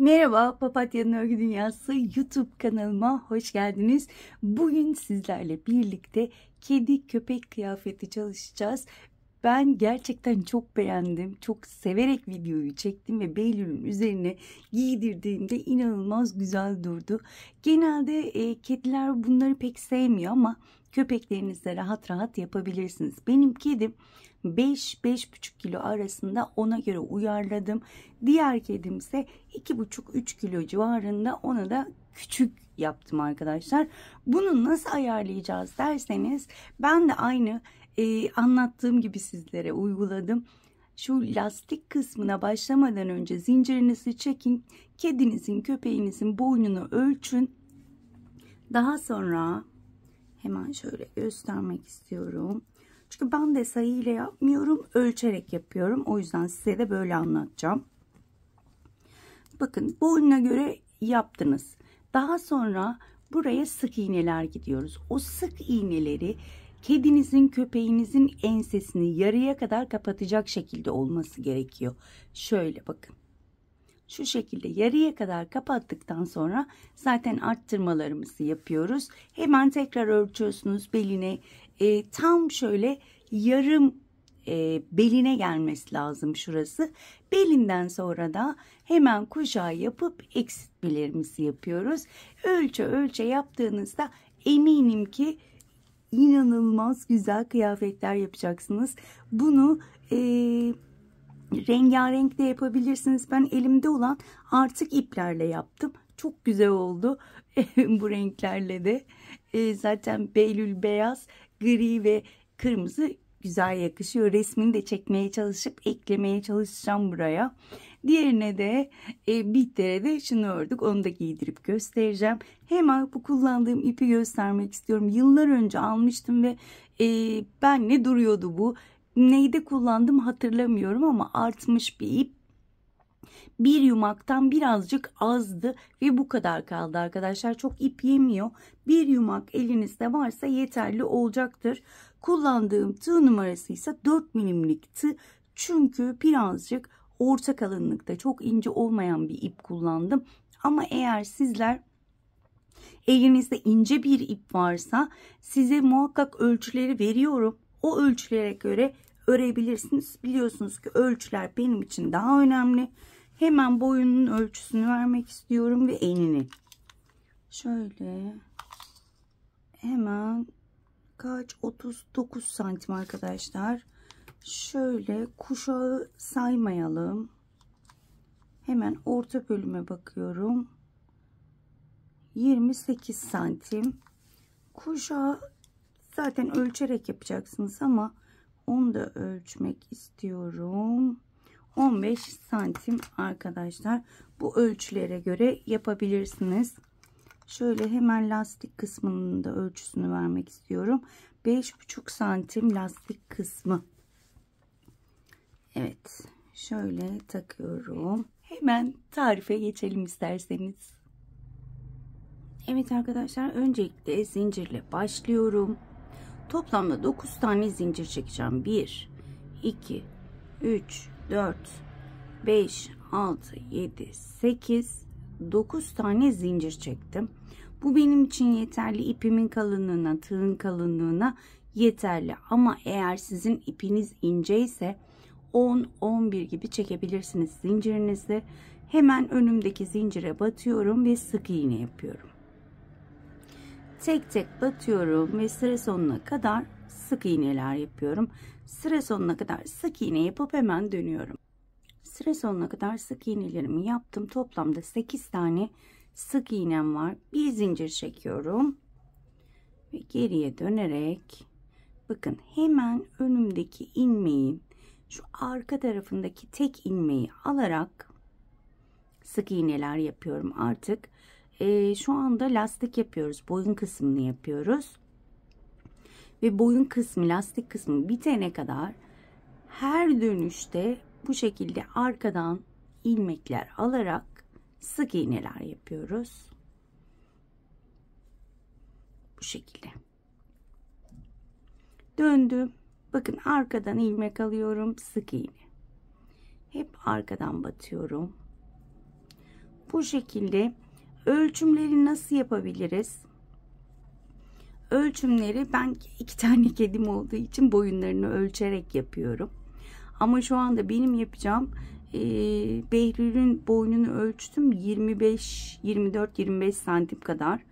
Merhaba, Papatya'nın Örgü Dünyası YouTube kanalıma hoş geldiniz. Bugün sizlerle birlikte kedi köpek kıyafeti çalışacağız. Ben gerçekten çok beğendim. Çok severek videoyu çektim ve Behlül'ün üzerine giydirdiğimde inanılmaz güzel durdu. Genelde kediler bunları pek sevmiyor ama köpeklerinizle rahat rahat yapabilirsiniz. Benim kedim 5-5,5 kilo arasında, ona göre uyarladım. Diğer kedim ise 2,5-3 kilo civarında, ona da küçük yaptım arkadaşlar. Bunu nasıl ayarlayacağız derseniz, ben de aynı anlattığım gibi sizlere uyguladım. Şu lastik kısmına başlamadan önce zincirinizi çekin. Kedinizin, köpeğinizin boynunu ölçün. Daha sonra hemen şöyle göstermek istiyorum. Çünkü ben de sayı ile yapmıyorum, ölçerek yapıyorum. O yüzden size de böyle anlatacağım. Bakın, boynuna göre yaptınız. Daha sonra buraya sık iğneler gidiyoruz. O sık iğneleri kedinizin, köpeğinizin ensesini yarıya kadar kapatacak şekilde olması gerekiyor. Şöyle bakın. Şu şekilde yarıya kadar kapattıktan sonra zaten arttırmalarımızı yapıyoruz. Hemen tekrar ölçüyorsunuz beline. Tam şöyle yarım beline gelmesi lazım şurası. Belinden sonra da hemen kuşağı yapıp eksiltmelerimizi yapıyoruz. Ölçe ölçe yaptığınızda eminim ki inanılmaz güzel kıyafetler yapacaksınız. Bunu rengarenk de yapabilirsiniz. Ben elimde olan artık iplerle yaptım. Çok güzel oldu bu renklerle de. Zaten Behlül beyaz, gri ve kırmızı güzel yakışıyor. Resmini de çekmeye çalışıp eklemeye çalışacağım buraya. Diğerine de bitlere de şunu ördük. Onu da giydirip göstereceğim. Hemen bu kullandığım ipi göstermek istiyorum. Yıllar önce almıştım ve ben ne duruyordu bu? Neyde kullandım hatırlamıyorum ama artmış bir ip. Bir yumaktan birazcık azdı ve bu kadar kaldı arkadaşlar. Çok ip yemiyor. Bir yumak elinizde varsa yeterli olacaktır. Kullandığım tığ numarası ise 4 milimlik tığ. Çünkü birazcık orta kalınlıkta, çok ince olmayan bir ip kullandım. Ama eğer sizler elinizde ince bir ip varsa size muhakkak ölçüleri veriyorum. O ölçülere göre örebilirsiniz. Biliyorsunuz ki ölçüler benim için daha önemli. Hemen boyunun ölçüsünü vermek istiyorum ve enini. Şöyle hemen kaç, 39 santim arkadaşlar. Şöyle kuşağı saymayalım. Hemen orta bölüme bakıyorum. 28 santim. Kuşağı zaten ölçerek yapacaksınız ama onu da ölçmek istiyorum. 15 santim arkadaşlar. Bu ölçülere göre yapabilirsiniz. Şöyle hemen lastik kısmının da ölçüsünü vermek istiyorum. 5,5 santim lastik kısmı. Evet, şöyle takıyorum. Hemen tarife geçelim isterseniz. Evet arkadaşlar, öncelikle zincirle başlıyorum. Toplamda 9 tane zincir çekeceğim. 1, 2, 3, 4, 5, 6, 7, 8, 9 tane zincir çektim. Bu benim için yeterli. İpimin kalınlığına, tığın kalınlığına yeterli. Ama eğer sizin ipiniz ince ise 10-11 gibi çekebilirsiniz zincirinizi. Hemen önümdeki zincire batıyorum ve sık iğne yapıyorum. Tek tek batıyorum ve sıra sonuna kadar sık iğneler yapıyorum. Sıra sonuna kadar sık iğne yapıp hemen dönüyorum. Sıra sonuna kadar sık iğnelerimi yaptım. Toplamda 8 tane sık iğnem var. Bir zincir çekiyorum ve geriye dönerek bakın, hemen önümdeki ilmeğin şu arka tarafındaki tek ilmeği alarak sık iğneler yapıyorum. Artık şu anda lastik yapıyoruz. Boyun kısmını yapıyoruz. Ve boyun kısmı, lastik kısmı bitene kadar her dönüşte bu şekilde arkadan ilmekler alarak sık iğneler yapıyoruz. Bu şekilde. Döndüm. Bakın, arkadan ilmek alıyorum. Sık iğne. Hep arkadan batıyorum. Bu şekilde ölçümleri nasıl yapabiliriz? Ölçümleri ben 2 tane kedim olduğu için boyunlarını ölçerek yapıyorum. Ama şu anda benim yapacağım Behlül'ün boynunu ölçtüm. 25, 24, 25 santim kadar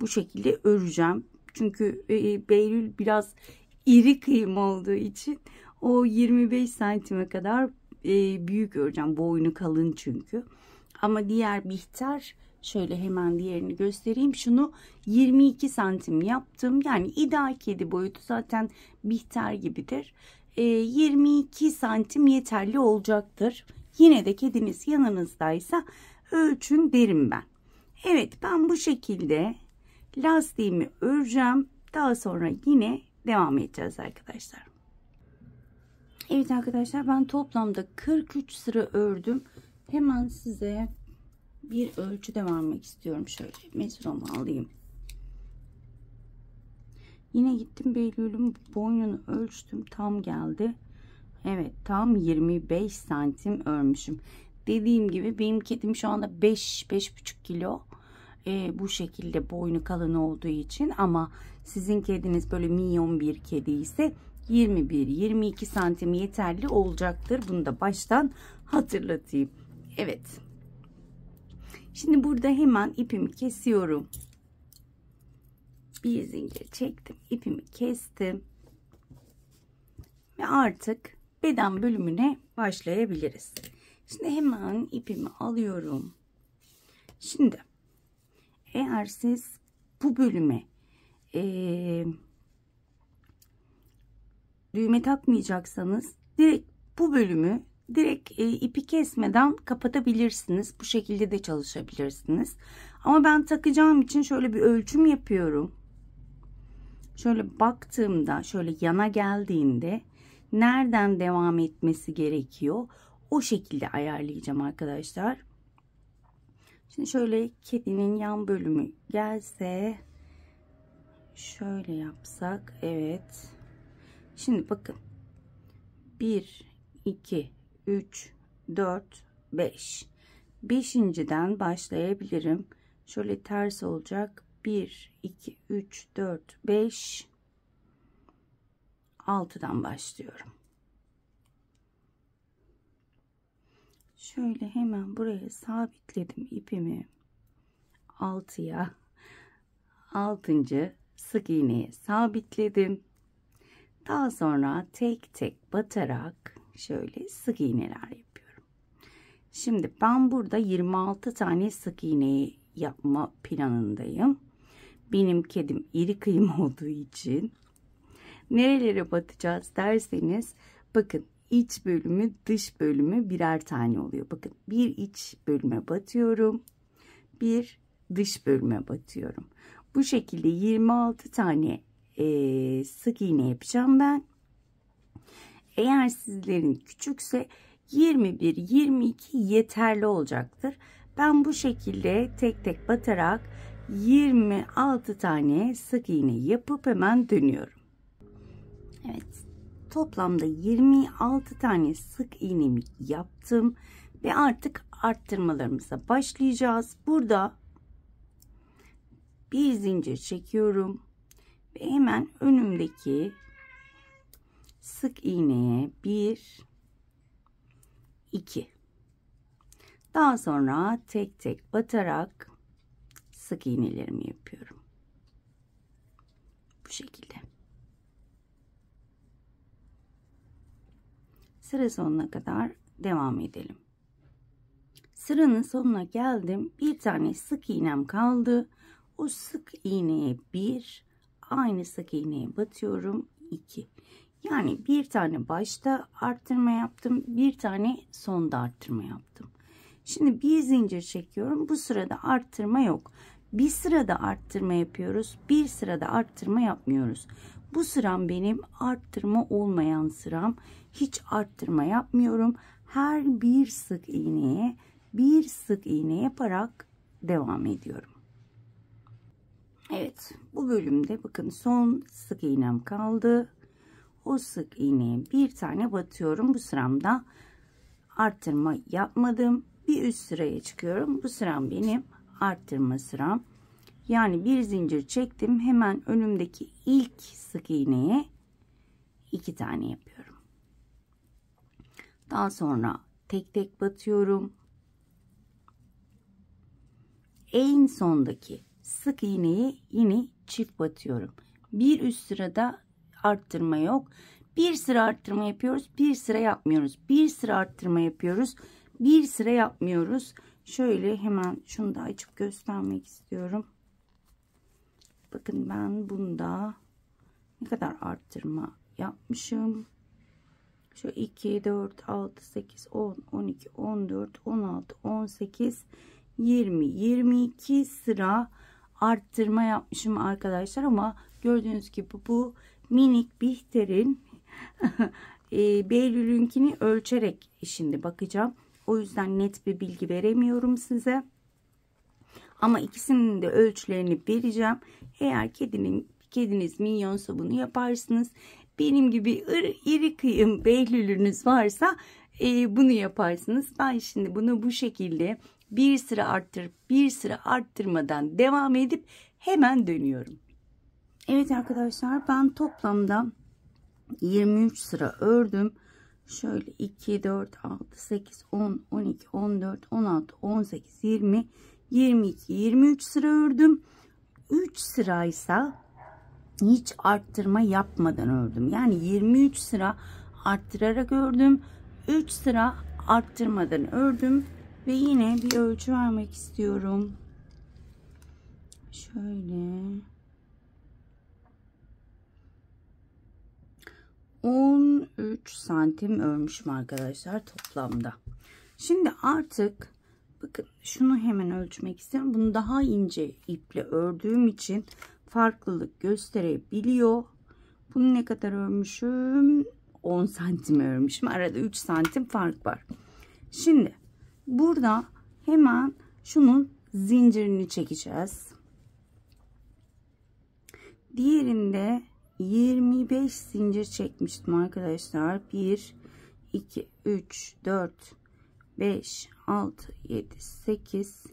bu şekilde öreceğim. Çünkü Behlül biraz iri kıyım olduğu için o 25 santime kadar büyük öreceğim. Boynu kalın çünkü. Ama diğer Bihter, şöyle hemen diğerini göstereyim. Şunu 22 santim yaptım. Yani ideal kedi boyutu zaten Bihter gibidir. 22 santim yeterli olacaktır. Yine de kediniz yanınızdaysa ölçün derim ben. Evet, ben bu şekilde lastiğimi öreceğim. Daha sonra yine devam edeceğiz arkadaşlar. Evet arkadaşlar, ben toplamda 43 sıra ördüm. Hemen size bir ölçü de vermek istiyorum. Şöyle metromu alayım. Yine gittim Behlül'ün boynunu ölçtüm. Tam geldi. Evet, tam 25 santim örmüşüm. Dediğim gibi benim kedim şu anda 5-5,5 kilo. Bu şekilde boynu kalın olduğu için, ama sizin kediniz böyle minyon bir kedi ise 21-22 santim yeterli olacaktır. Bunu da baştan hatırlatayım. Evet. Şimdi burada hemen ipimi kesiyorum. Bir zincir çektim, ipimi kestim ve artık beden bölümüne başlayabiliriz. Şimdi hemen ipimi alıyorum. Şimdi eğer siz bu bölüme düğme takmayacaksanız direkt bu bölümü ipi kesmeden kapatabilirsiniz. Bu şekilde de çalışabilirsiniz. Ama ben takacağım için şöyle bir ölçüm yapıyorum. Şöyle baktığımda, şöyle yana geldiğinde nereden devam etmesi gerekiyor, o şekilde ayarlayacağım arkadaşlar. Şimdi şöyle kedinin yan bölümü gelse, şöyle yapsak. Evet. Şimdi bakın. 1, 2, 3, 4, 5. 5.'den başlayabilirim. Şöyle ters olacak. 1, 2, 3, 4, 5. 6'dan başlıyorum. Şöyle hemen buraya sabitledim ipimi. 6'ya. 6. sık iğneye sabitledim. Daha sonra tek tek batarak şöyle sık iğneler yapıyorum. Şimdi ben burada 26 tane sık iğneyi yapma planındayım. Benim kedim iri kıyım olduğu için nerelere batacağız derseniz, bakın iç bölümü dış bölümü birer tane oluyor. Bakın bir iç bölüme batıyorum, bir dış bölüme batıyorum. Bu şekilde 26 tane sık iğne yapacağım ben. Eğer sizlerin küçükse 21-22 yeterli olacaktır. Ben bu şekilde tek tek batarak 26 tane sık iğne yapıp hemen dönüyorum. Evet, toplamda 26 tane sık iğnemi yaptım ve artık arttırmalarımıza başlayacağız. Burada bir zincir çekiyorum ve hemen önümdeki sık iğneye 1, 2. Daha sonra tek tek batarak sık iğnelerimi yapıyorum. Bu şekilde. Sıra sonuna kadar devam edelim. Sıranın sonuna geldim. Bir tane sık iğnem kaldı. O sık iğneye 1, aynı sık iğneye batıyorum 2. Yani bir tane başta arttırma yaptım, bir tane sonda arttırma yaptım. Şimdi bir zincir çekiyorum. Bu sırada arttırma yok. Bir sırada arttırma yapıyoruz, bir sırada arttırma yapmıyoruz. Bu sıram benim arttırma olmayan sıram. Hiç arttırma yapmıyorum. Her bir sık iğneye bir sık iğne yaparak devam ediyorum. Evet, bu bölümde bakın son sık iğnem kaldı. O sık iğneye bir tane batıyorum. Bu sıramda arttırma yapmadım. bir üst sıraya çıkıyorum. Bu sıram benim arttırma sıram. Yani bir zincir çektim. Hemen önümdeki ilk sık iğneye 2 tane yapıyorum. Daha sonra tek tek batıyorum. En sondaki sık iğneye yine çift batıyorum. Bir üst sırada arttırma yok. Bir sıra arttırma yapıyoruz, bir sıra yapmıyoruz. Bir sıra arttırma yapıyoruz, bir sıra yapmıyoruz. Şöyle hemen şunu da açıp göstermek istiyorum. Bakın ben bunda ne kadar arttırma yapmışım. Şu 2, 4, 6, 8, 10, 12, 14, 16, 18, 20, 22 sıra arttırma yapmışım arkadaşlar. Ama gördüğünüz gibi bu minik Bihter'in Behlül'ünkini ölçerek şimdi bakacağım. O yüzden net bir bilgi veremiyorum size. Ama ikisinin de ölçülerini vereceğim. Eğer kediniz minyonsa bunu yaparsınız. Benim gibi iri kıyım Behlül'ünüz varsa bunu yaparsınız. Ben şimdi bunu bu şekilde bir sıra arttırıp bir sıra arttırmadan devam edip hemen dönüyorum. Evet arkadaşlar, ben toplamda 23 sıra ördüm. Şöyle 2, 4, 6, 8, 10, 12, 14, 16, 18, 20, 22, 23 sıra ördüm. 3 sıraysa hiç arttırma yapmadan ördüm. Yani 23 sıra arttırarak ördüm. 3 sıra arttırmadan ördüm. Ve yine bir ölçü vermek istiyorum. Şöyle 13 santim örmüşüm arkadaşlar toplamda. Şimdi artık bakın şunu hemen ölçmek istiyorum. Bunu daha ince iple ördüğüm için farklılık gösterebiliyor. Bunu ne kadar örmüşüm? 10 santim örmüşüm. Arada 3 santim fark var. Şimdi burada hemen şunun zincirini çekeceğiz. Diğerinde 25 zincir çekmiştim arkadaşlar. 1, 2, 3, 4, 5, 6, 7, 8,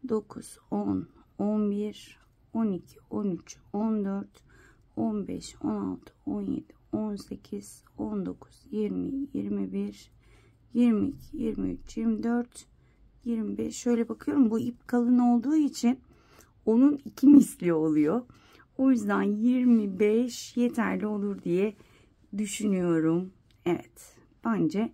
9, 10, 11, 12, 13, 14, 15, 16, 17, 18, 19, 20, 21, 22, 23, 24, 25. Şöyle bakıyorum, bu ip kalın olduğu için onun 2 misli oluyor. O yüzden 25 yeterli olur diye düşünüyorum. Evet, bence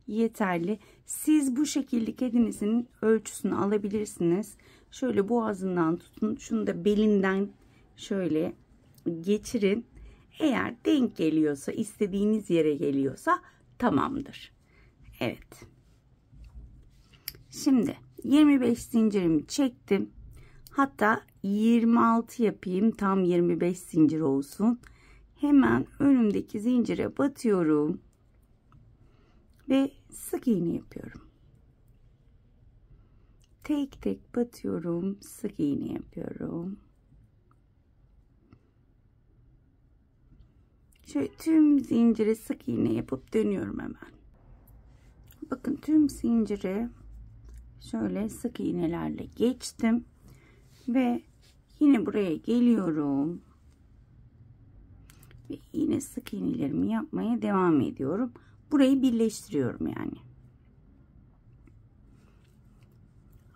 yeterli. Siz bu şekilde kedinizin ölçüsünü alabilirsiniz. Şöyle boğazından tutun. Şunu da belinden şöyle geçirin. Eğer denk geliyorsa, istediğiniz yere geliyorsa tamamdır. Evet. Şimdi 25 zincirimi çektim. Hatta 26 yapayım. Tam 25 zincir olsun. Hemen önümdeki zincire batıyorum. Ve sık iğne yapıyorum. Tek tek batıyorum. Sık iğne yapıyorum. Şöyle tüm zincire sık iğne yapıp dönüyorum hemen. Bakın tüm zincire şöyle sık iğnelerle geçtim. Ve yine buraya geliyorum. Ve yine sık iğnelerimi yapmaya devam ediyorum. Burayı birleştiriyorum yani.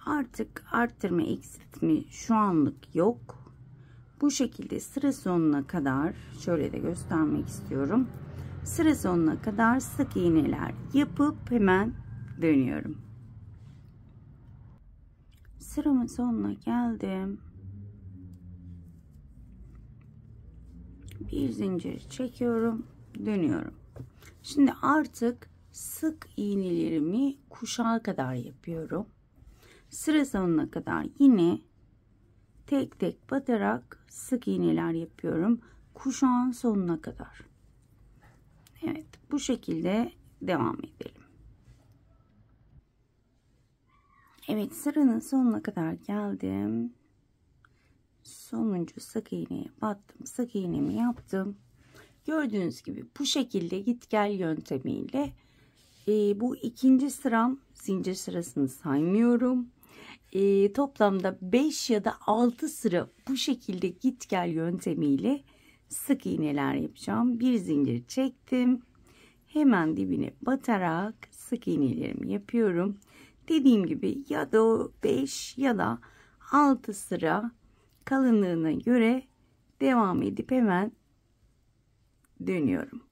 Artık arttırma eksiltme şu anlık yok. Bu şekilde sıra sonuna kadar şöyle de göstermek istiyorum. Sıra sonuna kadar sık iğneler yapıp hemen dönüyorum. Sıramın sonuna geldim. Bir zincir çekiyorum, dönüyorum. Şimdi artık sık iğnelerimi kuşağa kadar yapıyorum. Sıra sonuna kadar yine tek tek batarak sık iğneler yapıyorum. Kuşağın sonuna kadar. Evet, bu şekilde devam edelim. Evet, sıranın sonuna kadar geldim. Sonuncu sık iğneye battım. Sık iğnemi yaptım. Gördüğünüz gibi bu şekilde git gel yöntemiyle Bu ikinci sıram, zincir sırasını saymıyorum. Toplamda 5 ya da 6 sıra bu şekilde git gel yöntemiyle sık iğneler yapacağım. Bir zincir çektim. Hemen dibine batarak sık iğnelerimi yapıyorum. Dediğim gibi ya da 5 ya da 6 sıra kalınlığına göre devam edip hemen dönüyorum.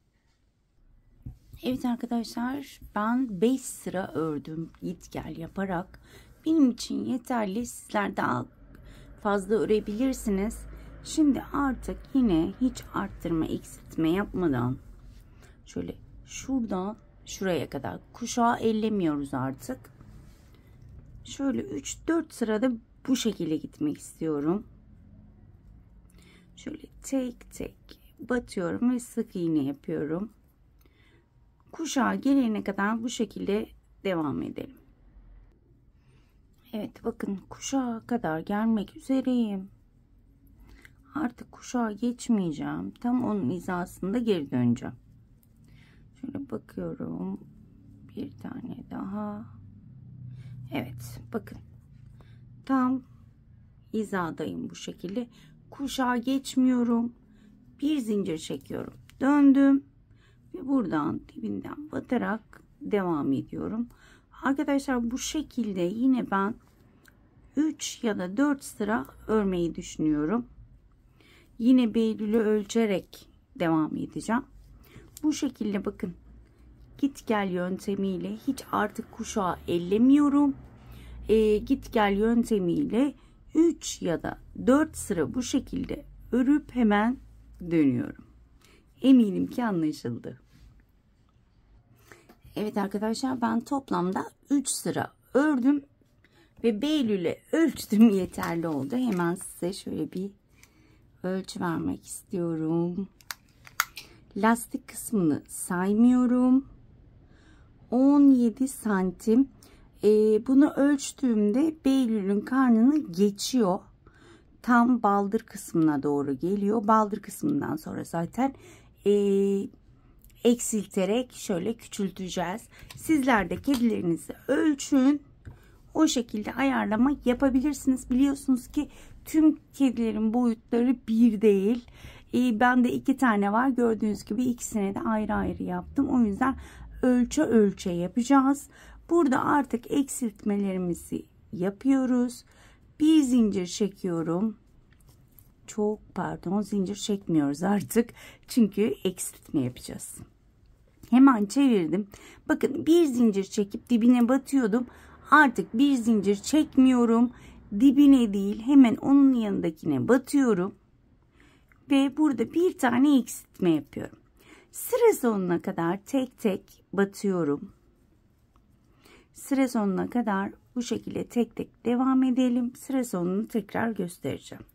Evet arkadaşlar, ben 5 sıra ördüm git gel yaparak. Benim için yeterli. Sizler daha fazla örebilirsiniz. Şimdi artık yine hiç arttırma eksiltme yapmadan şöyle şuradan şuraya kadar kuşağı ellemiyoruz artık. Şöyle 3-4 sırada bu şekilde gitmek istiyorum. Şöyle tek tek batıyorum ve sık iğne yapıyorum. Kuşağa gelene kadar bu şekilde devam edelim. Evet, bakın kuşağa kadar gelmek üzereyim. Artık kuşağa geçmeyeceğim. Tam onun hizasında geri döneceğim. Şöyle bakıyorum. Bir tane daha. Evet, bakın. Tam hizadayım bu şekilde. Kuşağa geçmiyorum. Bir zincir çekiyorum. Döndüm. Ve buradan dibinden batarak devam ediyorum. Arkadaşlar bu şekilde yine ben 3 ya da 4 sıra örmeyi düşünüyorum. Yine Beylül'ü ölçerek devam edeceğim. Bu şekilde bakın. Git gel yöntemiyle hiç artık kuşağı ellemiyorum. Git gel yöntemiyle 3 ya da 4 sıra bu şekilde örüp hemen dönüyorum. Eminim ki anlaşıldı. Evet arkadaşlar, ben toplamda 3 sıra ördüm ve Beylül'e ölçtüm, yeterli oldu. Hemen size şöyle bir ölçü vermek istiyorum. Lastik kısmını saymıyorum. 17 santim. Bunu ölçtüğümde Beylül'ün karnını geçiyor. Tam baldır kısmına doğru geliyor. Baldır kısmından sonra zaten eksilterek şöyle küçülteceğiz. Sizler de kedilerinizi ölçün. O şekilde ayarlama yapabilirsiniz. Biliyorsunuz ki tüm kedilerin boyutları bir değil. Ben de 2 tane var. Gördüğünüz gibi ikisine de ayrı ayrı yaptım. O yüzden ölçe ölçe yapacağız. Burada artık eksiltmelerimizi yapıyoruz. Bir zincir çekiyorum. Çok pardon, zincir çekmiyoruz artık. Çünkü eksiltme yapacağız. Hemen çevirdim. Bakın, bir zincir çekip dibine batıyordum. Artık bir zincir çekmiyorum. Dibine değil, hemen onun yanındakine batıyorum. Ve burada bir tane eksiltme yapıyorum. Sıra sonuna kadar tek tek batıyorum. Sıra sonuna kadar bu şekilde tek tek devam edelim. Sıra sonunu tekrar göstereceğim.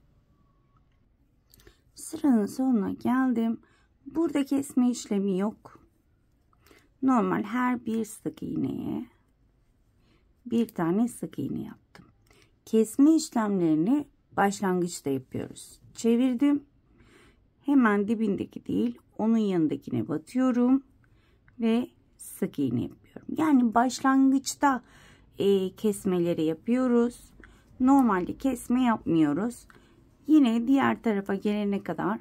Sıranın sonuna geldim. Burada kesme işlemi yok. Normal her bir sık iğneye bir tane sık iğne yaptım. Kesme işlemlerini başlangıçta yapıyoruz. Çevirdim. Hemen dibindeki değil, onun yanındakine batıyorum ve sık iğne yapıyorum. Yani başlangıçta kesmeleri yapıyoruz. Normalde kesme yapmıyoruz. Yine diğer tarafa gelene kadar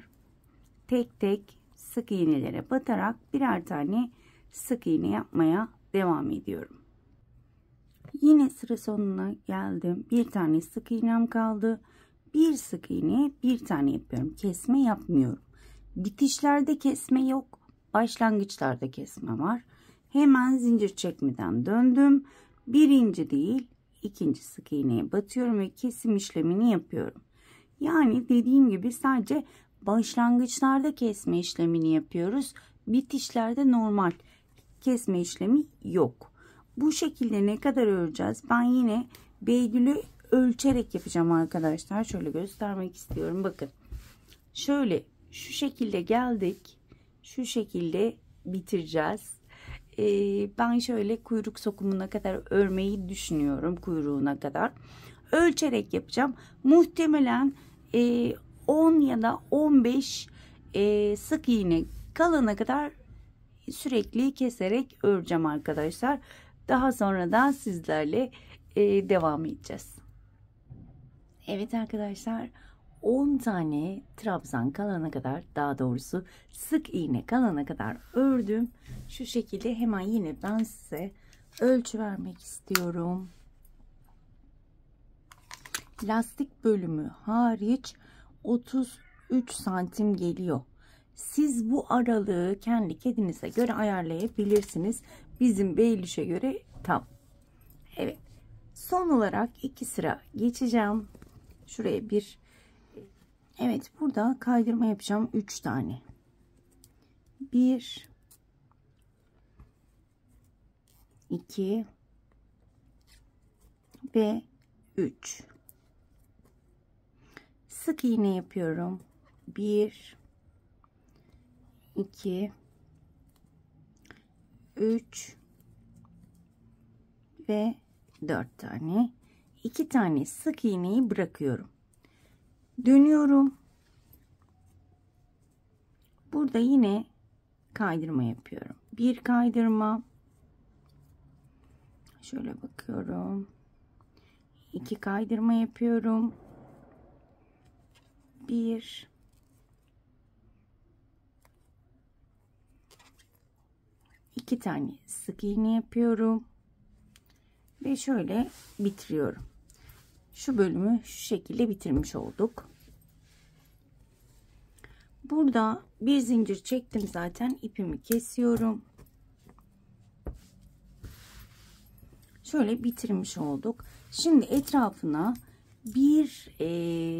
tek tek sık iğnelere batarak birer tane sık iğne yapmaya devam ediyorum. Yine sıra sonuna geldim. Bir tane sık iğnem kaldı. Bir sık iğne bir tane yapıyorum. Kesme yapmıyorum. Bitişlerde kesme yok. Başlangıçlarda kesme var. Hemen zincir çekmeden döndüm. Birinci değil, ikinci sık iğneye batıyorum ve kesim işlemini yapıyorum. Yani dediğim gibi sadece başlangıçlarda kesme işlemini yapıyoruz. Bitişlerde normal kesme işlemi yok. Bu şekilde ne kadar öreceğiz? Ben yine Beylül'ü ölçerek yapacağım arkadaşlar. Şöyle göstermek istiyorum. Bakın. Şöyle şu şekilde geldik. Şu şekilde bitireceğiz. Ben şöyle kuyruk sokumuna kadar örmeyi düşünüyorum. Kuyruğuna kadar. Ölçerek yapacağım. Muhtemelen 10 ya da 15 sık iğne kalana kadar sürekli keserek öreceğim arkadaşlar. Daha sonra da sizlerle devam edeceğiz. Evet arkadaşlar, 10 tane trabzan kalana kadar, daha doğrusu sık iğne kalana kadar ördüm. Şu şekilde hemen yine ben size ölçü vermek istiyorum. Lastik bölümü hariç 33 santim geliyor. Siz bu aralığı kendi kedinize göre ayarlayabilirsiniz. Bizim Beylüş'e göre tam. Evet. Son olarak 2 sıra geçeceğim. Şuraya bir. Evet, burada kaydırma yapacağım 3 tane. 1 2 ve 3. Sık iğne yapıyorum. 1 2 3 ve 4 tane. 2 tane sık iğneyi bırakıyorum. Dönüyorum. Burada yine kaydırma yapıyorum. Bir kaydırma. Şöyle bakıyorum. 2 kaydırma yapıyorum. 1 2 tane sık iğne yapıyorum ve şöyle bitiriyorum. Şu bölümü şu şekilde bitirmiş olduk. Burada bir zincir çektim, zaten ipimi kesiyorum. Şöyle bitirmiş olduk. Şimdi etrafına bir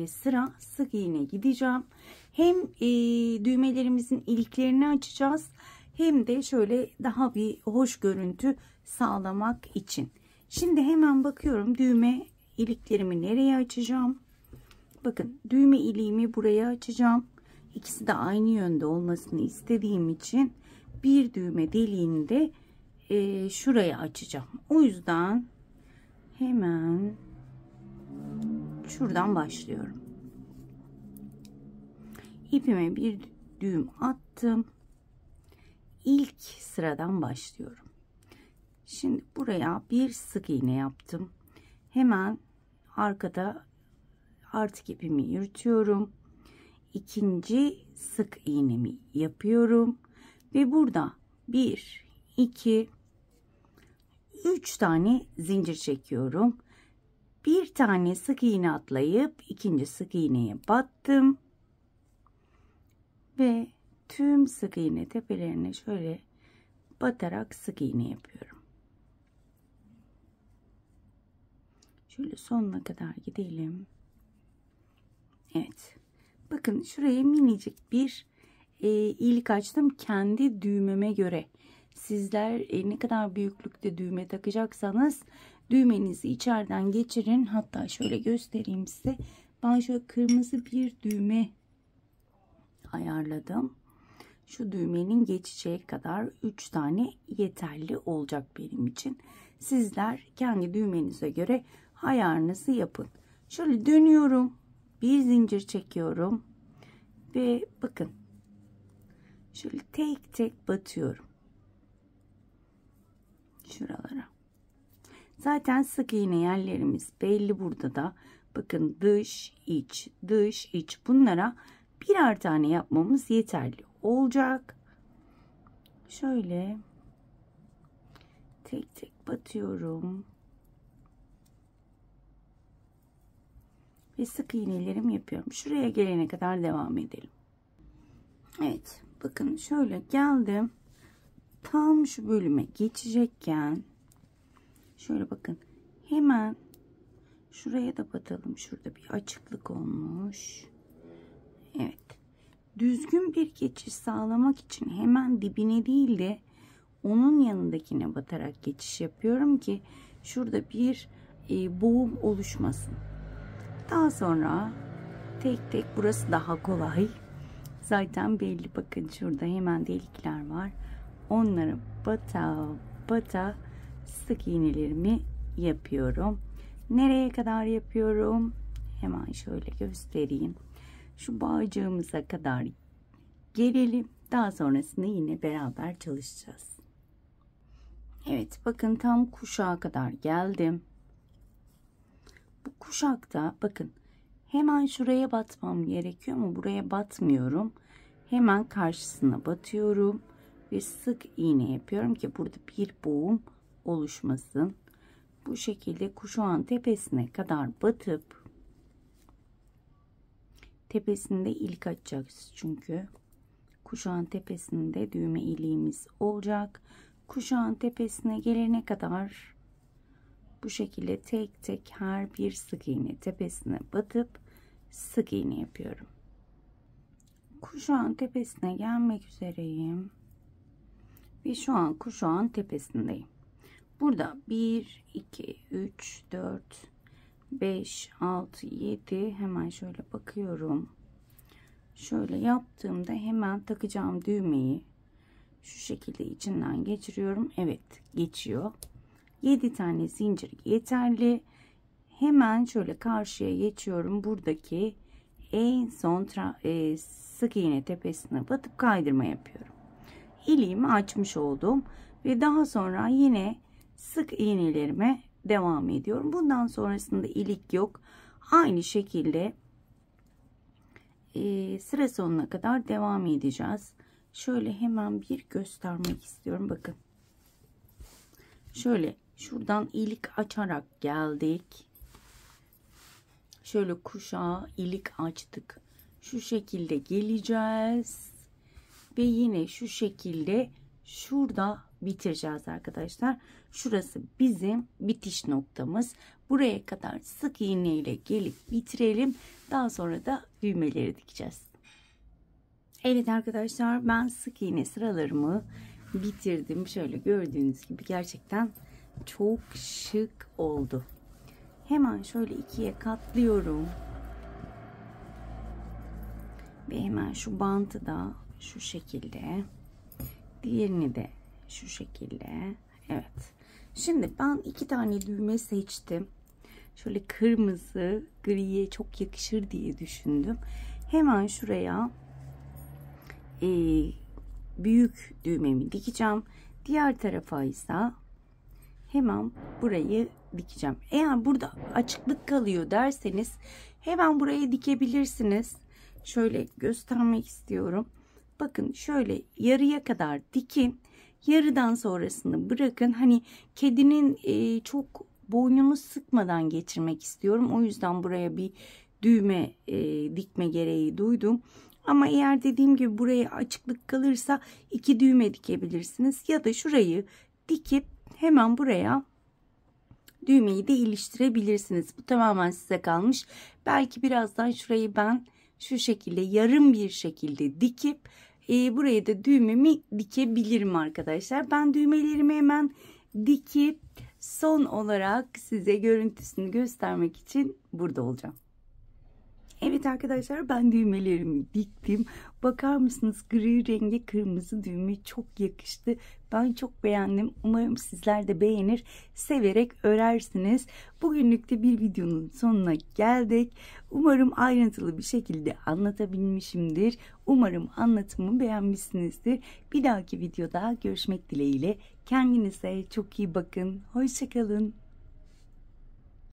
sıra sık iğne gideceğim. Hem düğmelerimizin iliklerini açacağız, hem de şöyle daha bir hoş görüntü sağlamak için. Şimdi hemen bakıyorum, düğme iliklerimi nereye açacağım? Bakın, düğme iliğimi buraya açacağım. İkisi de aynı yönde olmasını istediğim için bir düğme deliğini de şuraya açacağım. O yüzden hemen şuradan başlıyorum. İpime bir düğüm attım. İlk sıradan başlıyorum. Şimdi buraya bir sık iğne yaptım. Hemen arkada artık ipimi yürütüyorum. İkinci sık iğnemi yapıyorum ve burada 1 2 3 tane zincir çekiyorum. Bir tane sık iğne atlayıp ikinci sık iğneye battım ve tüm sık iğne tepelerine şöyle batarak sık iğne yapıyorum. Şöyle sonuna kadar gidelim. Evet. Bakın, şuraya minicik bir ilik açtım kendi düğmeme göre. Sizler ne kadar büyüklükte düğme takacaksanız düğmenizi içeriden geçirin. Hatta şöyle göstereyim size. Ben şöyle kırmızı bir düğme ayarladım. Şu düğmenin geçeceği kadar 3 tane yeterli olacak benim için. Sizler kendi düğmenize göre ayarınızı yapın. Şöyle dönüyorum. Bir zincir çekiyorum. Ve bakın. Şöyle tek tek batıyorum. Şuralara. Zaten sık iğne yerlerimiz belli burada da. Bakın, dış, iç, dış, iç. Bunlara birer tane yapmamız yeterli olacak. Şöyle tek tek batıyorum. Ve sık iğnelerimi yapıyorum. Şuraya gelene kadar devam edelim. Evet. Bakın, şöyle geldim. Tam şu bölüme geçecekken şöyle bakın, hemen şuraya da batalım. Şurada bir açıklık olmuş. Evet. Düzgün bir geçiş sağlamak için hemen dibine değil de onun yanındakine batarak geçiş yapıyorum ki şurada bir boğum oluşmasın. Daha sonra tek tek, burası daha kolay. Zaten belli, bakın şurada hemen delikler var. Onları bata bata sık iğnelerimi yapıyorum. Nereye kadar yapıyorum? Hemen şöyle göstereyim. Şu bağcığımıza kadar gelelim. Daha sonrasında yine beraber çalışacağız. Evet, bakın tam kuşağa kadar geldim. Bu kuşakta bakın hemen şuraya batmam gerekiyor ama buraya batmıyorum. Hemen karşısına batıyorum ve sık iğne yapıyorum ki burada bir boğum oluşmasın. Bu şekilde kuşağın tepesine kadar batıp tepesinde ilik açacağız çünkü kuşağın tepesinde düğme iliğimiz olacak. Kuşağın tepesine gelene kadar bu şekilde tek tek her bir sık iğne tepesine batıp sık iğne yapıyorum. Kuşağın tepesine gelmek üzereyim ve şu an kuşağın tepesindeyim. Burada 1 2 3 4 5 6 7 hemen şöyle bakıyorum. Şöyle yaptığımda hemen takacağım düğmeyi şu şekilde içinden geçiriyorum. Evet, geçiyor. 7 tane zincir yeterli. Hemen şöyle karşıya geçiyorum. Buradaki en son sık iğne tepesine batıp kaydırma yapıyorum. İliğimi açmış oldum ve daha sonra yine sık iğnelerime devam ediyorum. Bundan sonrasında ilik yok. Aynı şekilde sıra sonuna kadar devam edeceğiz. Şöyle hemen bir göstermek istiyorum. Bakın. Şöyle şuradan ilik açarak geldik. Şöyle kuşağa ilik açtık. Şu şekilde geleceğiz. Ve yine şu şekilde şurada bitireceğiz arkadaşlar. Şurası bizim bitiş noktamız. Buraya kadar sık iğne ile gelip bitirelim. Daha sonra da düğmeleri dikeceğiz. Evet arkadaşlar, ben sık iğne sıralarımı bitirdim. Şöyle gördüğünüz gibi gerçekten çok şık oldu. Hemen şöyle ikiye katlıyorum. Ve hemen şu bantı da şu şekilde. Diğerini de şu şekilde. Evet. Şimdi ben 2 tane düğme seçtim. Şöyle kırmızı griye çok yakışır diye düşündüm. Hemen şuraya büyük düğmemi dikeceğim. Diğer tarafa ise hemen burayı dikeceğim. Eğer burada açıklık kalıyor derseniz hemen buraya dikebilirsiniz. Şöyle göstermek istiyorum. Bakın şöyle yarıya kadar dikin. Yarıdan sonrasını bırakın. Hani kedinin çok boynunu sıkmadan geçirmek istiyorum. O yüzden buraya bir düğme dikme gereği duydum. Ama eğer dediğim gibi buraya açıklık kalırsa 2 düğme dikebilirsiniz. Ya da şurayı dikip hemen buraya düğmeyi de iliştirebilirsiniz. Bu tamamen size kalmış. Belki birazdan şurayı ben şu şekilde yarım bir şekilde dikip buraya da düğmemi dikebilirim arkadaşlar. Ben düğmelerimi hemen dikip son olarak size görüntüsünü göstermek için burada olacağım. Evet arkadaşlar, ben düğmelerimi diktim. Bakar mısınız, gri rengi kırmızı düğme çok yakıştı. Ben çok beğendim. Umarım sizler de beğenir, severek örersiniz. Bugünlük de bir videonun sonuna geldik. Umarım ayrıntılı bir şekilde anlatabilmişimdir. Umarım anlatımı beğenmişsinizdir. Bir dahaki videoda görüşmek dileğiyle. Kendinize çok iyi bakın. Hoşça kalın.